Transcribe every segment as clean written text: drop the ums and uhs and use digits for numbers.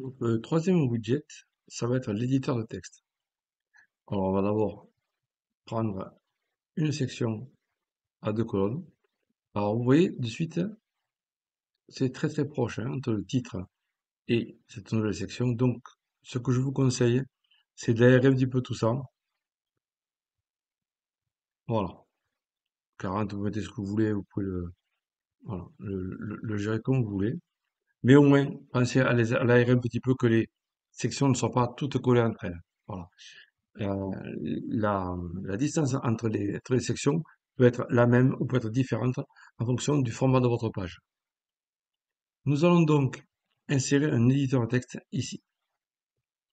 Donc, le troisième widget, ça va être l'éditeur de texte. Alors, on va d'abord prendre une section à deux colonnes. Alors, vous voyez, de suite, c'est très très proche hein, entre le titre et cette nouvelle section. Donc, ce que je vous conseille, c'est d'aérer un petit peu tout ça. Voilà. 40, vous mettez ce que vous voulez, vous pouvez voilà, le gérer comme vous voulez. Mais au moins, pensez à l'aérer un petit peu, que les sections ne soient pas toutes collées entre elles. Voilà. Euh, la distance entre les sections peut être la même ou peut être différente en fonction du format de votre page. Nous allons donc insérer un éditeur de texte ici.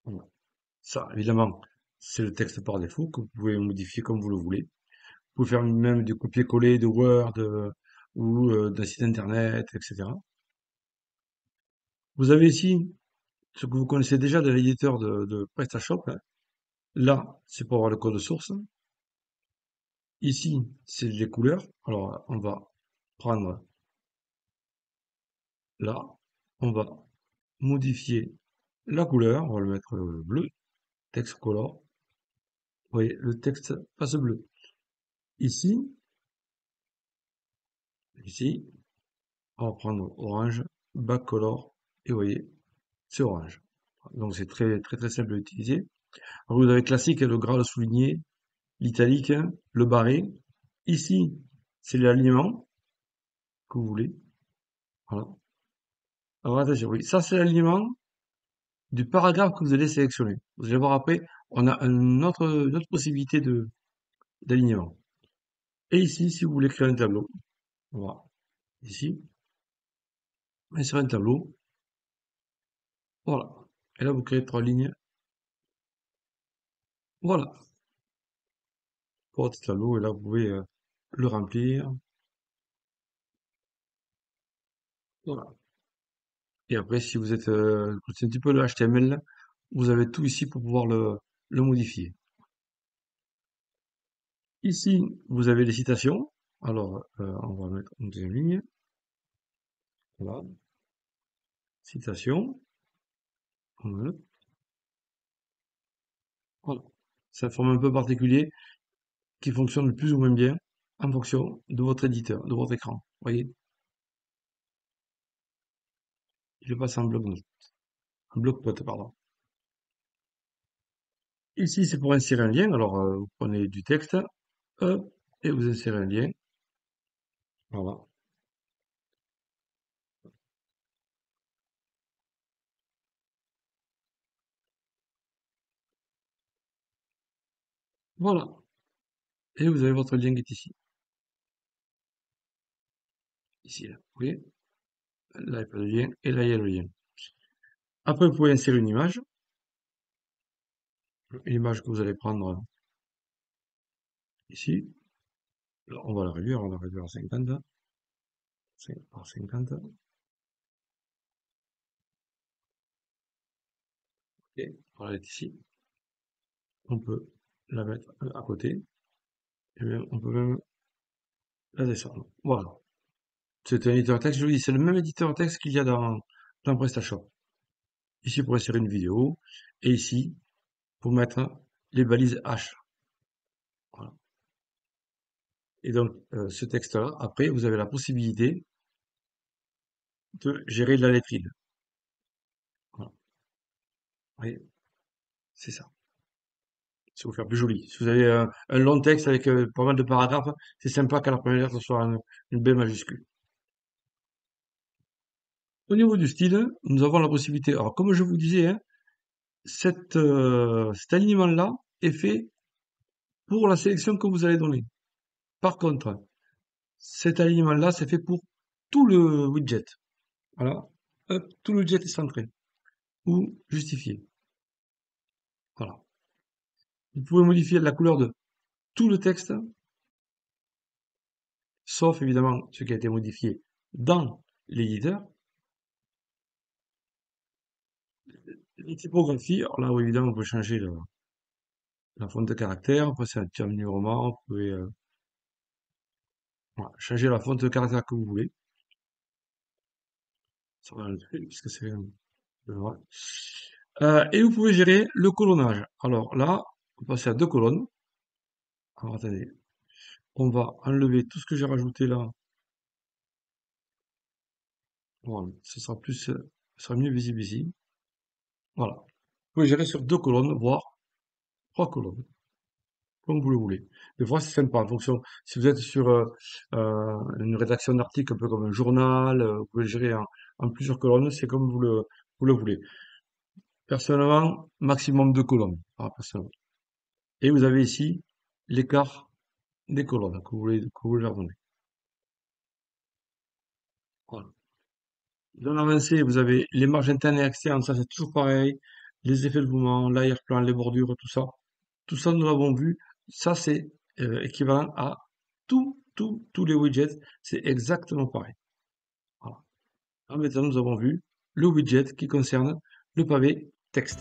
Voilà. Ça, évidemment, c'est le texte par défaut que vous pouvez modifier comme vous le voulez. Vous pouvez faire même du copier-coller de Word ou d'un site internet, etc. Vous avez ici ce que vous connaissez déjà de l'éditeur de PrestaShop, hein. Là, c'est pour avoir le code source. Ici, c'est les couleurs. Alors, on va prendre là, on va modifier la couleur. On va le mettre bleu, texte color. Vous voyez, le texte passe bleu. Ici, ici, on va prendre orange, back color, et vous voyez, c'est orange. Donc c'est très très très simple à utiliser. Alors, vous avez classique, le gras, le souligné, l'italique, le barré. Ici, c'est l'alignement que vous voulez. Voilà. Alors attention, oui, ça c'est l'alignement du paragraphe que vous allez sélectionner. Vous allez voir après, on a une autre possibilité d'alignement. Et ici, si vous voulez créer un tableau, voilà, ici, insérer un tableau, voilà. Et là, vous créez trois lignes, voilà, pour votre tableau. Et là, vous pouvez le remplir, voilà. Et après, si vous êtes, c'est un petit peu le HTML, vous avez tout ici pour pouvoir le modifier. Ici, vous avez les citations. Alors, on va mettre une deuxième ligne. Voilà, citation. Voilà. Voilà. C'est un format un peu particulier qui fonctionne plus ou moins bien en fonction de votre éditeur, de votre écran. Vous voyez, je passe en bloc-notes, pardon. Ici, c'est pour insérer un lien. Alors, vous prenez du texte, hop, et vous insérez un lien. Voilà. Voilà. Et vous avez votre lien qui est ici. Ici, là. Vous voyez? Là, il n'y a pas de lien, et là, il y a le lien. Après, vous pouvez insérer une image que vous allez prendre ici. Alors, on va la réduire à 50, 50 par 50. Et voilà, elle est ici. On peut la mettre à côté, et même, on peut même la descendre. Voilà. C'est un éditeur texte, je vous dis, c'est le même éditeur texte qu'il y a dans PrestaShop. Ici pour insérer une vidéo, et ici pour mettre les balises H. Voilà. Et donc, ce texte-là, après, vous avez la possibilité de gérer la lettrine. Voilà. Vous voyez, c'est ça. C'est vous faire plus joli. Si vous avez un long texte avec pas mal de paragraphes, c'est sympa qu'à la première lettre soit une B majuscule. Au niveau du style, nous avons la possibilité. Alors, comme je vous disais, hein, cet alignement-là est fait pour la sélection que vous allez donner. Par contre, cet alignement-là, c'est fait pour tout le widget. Voilà. Hop, tout le widget est centré ou justifié. Voilà. Vous pouvez modifier la couleur de tout le texte, sauf évidemment ce qui a été modifié dans l'éditeur. Les typographies, alors là, évidemment, vous pouvez changer la fonte de caractère. Après, c'est un petit numérotement. Vous pouvez voilà, changer la fonte de caractère que vous voulez. Ça va le truc, puisque c'est Voilà. Et vous pouvez gérer le colonnage. Alors là, on va passer à deux colonnes. Alors attendez, on va enlever tout ce que j'ai rajouté là. Voilà, ce sera mieux visible ici. Voilà. Vous pouvez gérer sur deux colonnes, voire trois colonnes, comme vous le voulez. Des fois, c'est sympa en fonction. Si vous êtes sur une rédaction d'article, un peu comme un journal, vous pouvez le gérer en plusieurs colonnes, c'est comme vous le voulez. Personnellement, maximum deux colonnes, personnellement. Et vous avez ici l'écart des colonnes que vous voulez leur donner. Voilà. Dans l'avancée, vous avez les marges internes et externes, ça c'est toujours pareil. Les effets de mouvement, l'arrière-plan, les bordures, tout ça. Tout ça, nous l'avons vu. Ça, c'est équivalent à tous les widgets. C'est exactement pareil. Voilà. Ah, maintenant, nous avons vu le widget qui concerne le pavé texte.